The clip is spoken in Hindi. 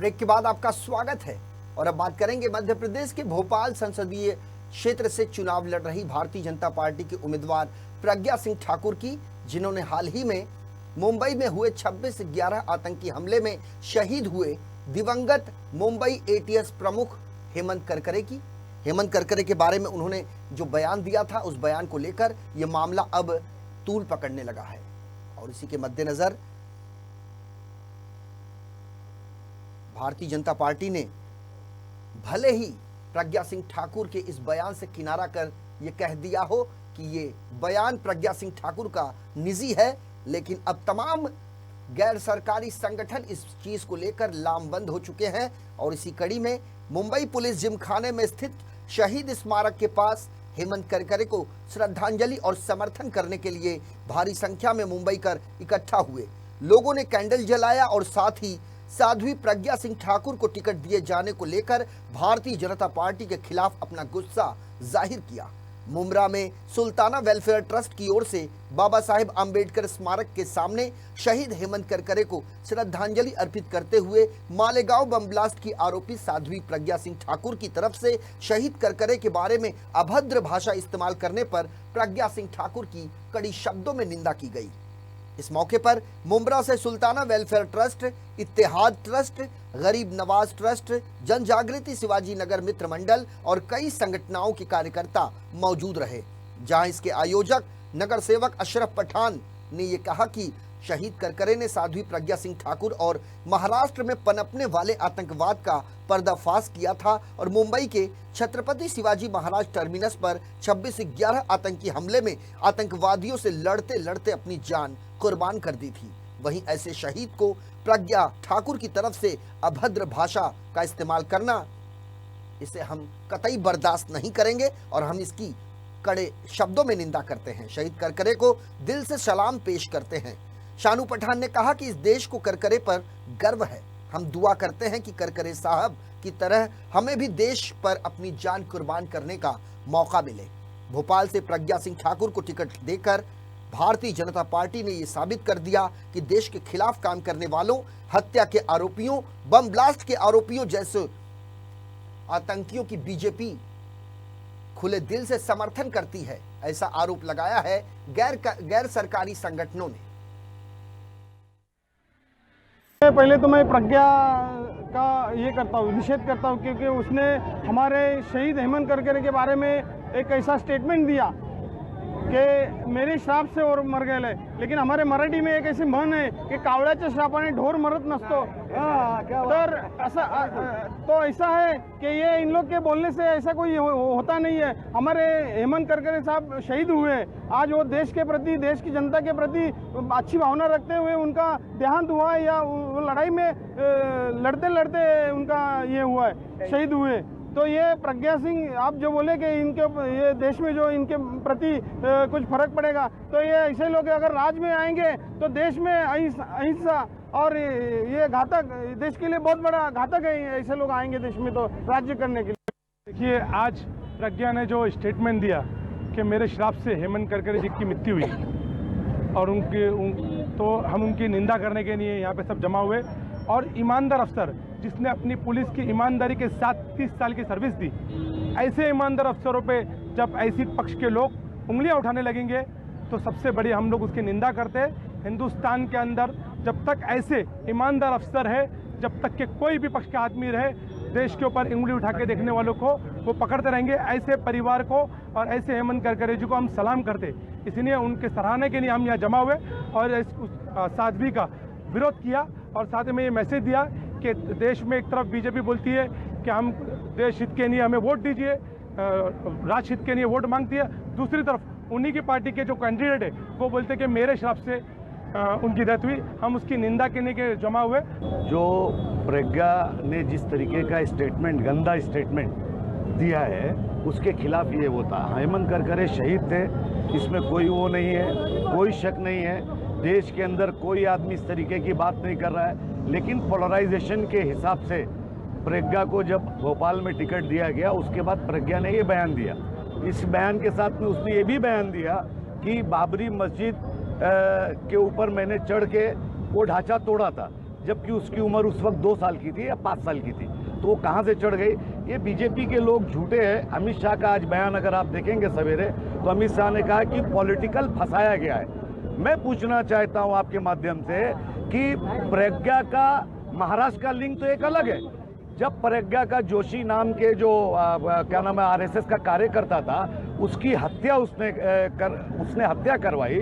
ब्रेक के बाद आपका स्वागत है और अब बात करेंगे मध्य प्रदेश के भोपाल संसदीय क्षेत्र से चुनाव लड़ रही भारतीय जनता पार्टी के उम्मीदवार प्रज्ञा सिंह ठाकुर की, जिन्होंने हाल ही में मुंबई में हुए 26/11 आतंकी हमले में शहीद हुए दिवंगत मुंबई एटीएस प्रमुख हेमंत करकरे की। हेमंत करकरे के बारे में उन्होंने जो बयान दिया था, उस बयान को लेकर यह मामला अब तूल पकड़ने लगा है और इसी के मद्देनजर भारतीय जनता पार्टी ने भले ही प्रज्ञा सिंह ठाकुर के इस बयान से किनारा कर यह कह दिया हो कि ये बयान प्रज्ञा सिंह ठाकुर का निजी है, लेकिन अब तमाम गैर सरकारी संगठन इस चीज को लेकर लामबंद हो चुके हैं और इसी कड़ी में मुंबई पुलिस जिमखाने में स्थित शहीद स्मारक के पास हेमंत करकरे को श्रद्धांजलि और समर्थन करने के लिए भारी संख्या में मुंबई कर इकट्ठा हुए। लोगों ने कैंडल जलाया और साथ ही साध्वी प्रज्ञा सिंह ठाकुर को टिकट दिए जाने को लेकर भारतीय जनता पार्टी के खिलाफ अपना गुस्सा जाहिर किया। मुंब्रा में सुल्ताना वेलफेयर ट्रस्ट की ओर से बाबा साहेब आम्बेडकर स्मारक के सामने शहीद हेमंत करकरे को श्रद्धांजलि अर्पित करते हुए मालेगांव बम ब्लास्ट की आरोपी साध्वी प्रज्ञा सिंह ठाकुर की तरफ से शहीद करकरे के बारे में अभद्र भाषा इस्तेमाल करने पर प्रज्ञा सिंह ठाकुर की कड़ी शब्दों में निंदा की गई। इस मौके पर मुंब्रा से सुल्ताना वेलफेयर ट्रस्ट, इत्तेहाद ट्रस्ट, गरीब नवाज ट्रस्ट, जन जागृति शिवाजी नगर मित्र मंडल और कई संगठनों के कार्यकर्ता मौजूद रहे। जहां इसके आयोजक नगर सेवक अशरफ पठान ने यह कहा कि शहीद करकरे ने साध्वी प्रज्ञा सिंह ठाकुर और महाराष्ट्र में पनपने वाले आतंकवाद का पर्दाफाश किया था और मुंबई के छत्रपति शिवाजी महाराज टर्मिनस पर 26/11 आतंकी हमले में आतंकवादियों से लड़ते लड़ते अपनी जान कुर्बान कर दी थी। वहीं ऐसे शहीद को प्रज्ञा ठाकुर की तरफ से अभद्र भाषा का इस्तेमाल करना, इसे हम कतई बर्दाश्त नहीं करेंगे और हम इसकी कड़े शब्दों में निंदा करते हैं। शहीद करकरे को दिल से सलाम पेश करते हैं। शानू पठान ने कहा कि इस देश को करकरे पर गर्व है। हम दुआ करते हैं कि करकरे साहब की तरह हमें भी देश पर अपनी जान कुर्बान करने का मौका मिले। भोपाल से प्रज्ञा सिंह ठाकुर को टिकट देकर भारतीय जनता पार्टी ने यह साबित कर दिया कि देश के खिलाफ काम करने वालों, हत्या के आरोपियों, बम ब्लास्ट के आरोपियों जैसे आतंकियों की बीजेपी खुले दिल से समर्थन करती है, ऐसा आरोप लगाया है गैर सरकारी संगठनों ने। पहले तो मैं प्रज्ञा का ये करता हूँ, निषेध करता हूँ, क्योंकि उसने हमारे शहीद हेमंत करकरे के बारे में एक ऐसा स्टेटमेंट दिया कि मेरे श्राप से और मर गए। लेकिन हमारे मराठी में एक ऐसी म्हण है कि कावळ्याच्या श्रापाने ढोर मरत नसतो। तर ऐसा है कि ये इन लोग के बोलने से ऐसा कोई होता नहीं है। हमारे हेमंत करकरे साहब शहीद हुए, आज वो देश के प्रति, देश की जनता के प्रति अच्छी भावना रखते हुए उनका देहांत हुआ है, या वो लड़ाई में लड़ते लड़ते उनका ये हुआ है, शहीद हुए। तो ये प्रज्ञा सिंह, आप जो बोले कि इनके ये देश में जो इनके प्रति कुछ फर्क पड़ेगा, तो ये ऐसे लोग अगर राज में आएंगे तो देश में अहिंसा और ये घातक, देश के लिए बहुत बड़ा घातक है। ऐसे लोग आएंगे देश में तो राज्य करने के लिए। देखिए, आज प्रज्ञा ने जो स्टेटमेंट दिया कि मेरे श्राप से हेमंत करकरे जी की मृत्यु हुई और तो हम उनकी निंदा करने के लिए यहाँ पे सब जमा हुए। और ईमानदार अफसर जिसने अपनी पुलिस की ईमानदारी के साथ 30 साल की सर्विस दी, ऐसे ईमानदार अफसरों पे जब ऐसी पक्ष के लोग उंगलियां उठाने लगेंगे तो सबसे बड़ी हम लोग उसकी निंदा करते हैं। हिंदुस्तान के अंदर जब तक ऐसे ईमानदार अफसर है, जब तक के कोई भी पक्ष का आदमी रहे, देश के ऊपर उंगली उठा के देखने वालों को वो पकड़ते रहेंगे। ऐसे परिवार को और ऐसे हेमंत करकरे जी को हम सलाम करते, इसलिए उनके सराहने के लिए हम यहाँ जमा हुए और साध्वी का विरोध किया। और साथ में ये मैसेज दिया कि देश में एक तरफ बीजेपी बोलती है कि हम देश हित के लिए हमें वोट दीजिए, राष्ट्र हित के लिए वोट मांगती है, दूसरी तरफ उन्हीं की पार्टी के जो कैंडिडेट है वो बोलते कि मेरे श्राप से उनकी डेथ हुई। हम उसकी निंदा करने के जमा हुए। जो प्रज्ञा ने जिस तरीके का स्टेटमेंट, गंदा स्टेटमेंट दिया है, उसके खिलाफ ये होता। हेमंत करकरे शहीद थे, इसमें कोई वो नहीं है, कोई शक नहीं है। देश के अंदर कोई आदमी इस तरीके की बात नहीं कर रहा है, लेकिन पोलराइजेशन के हिसाब से प्रज्ञा को जब भोपाल में टिकट दिया गया, उसके बाद प्रज्ञा ने ये बयान दिया। इस बयान के साथ में उसने ये भी बयान दिया कि बाबरी मस्जिद के ऊपर मैंने चढ़ के वो ढांचा तोड़ा था। जबकि उसकी उम्र उस वक्त 2 साल की थी या 5 साल की थी। तो वो कहाँ से चढ़ गई? ये बीजेपी के लोग झूठे हैं। अमित शाह का आज बयान अगर आप देखेंगे सवेरे, तो अमित शाह ने कहा कि पॉलिटिकल फंसाया गया है। मैं पूछना चाहता हूं आपके माध्यम से कि प्रज्ञा का महाराष्ट्र का लिंक तो एक अलग है। जब प्रज्ञा का जोशी नाम के जो क्या नाम है आरएसएस का कार्यकर्ता था, उसकी हत्या उसने हत्या करवाई।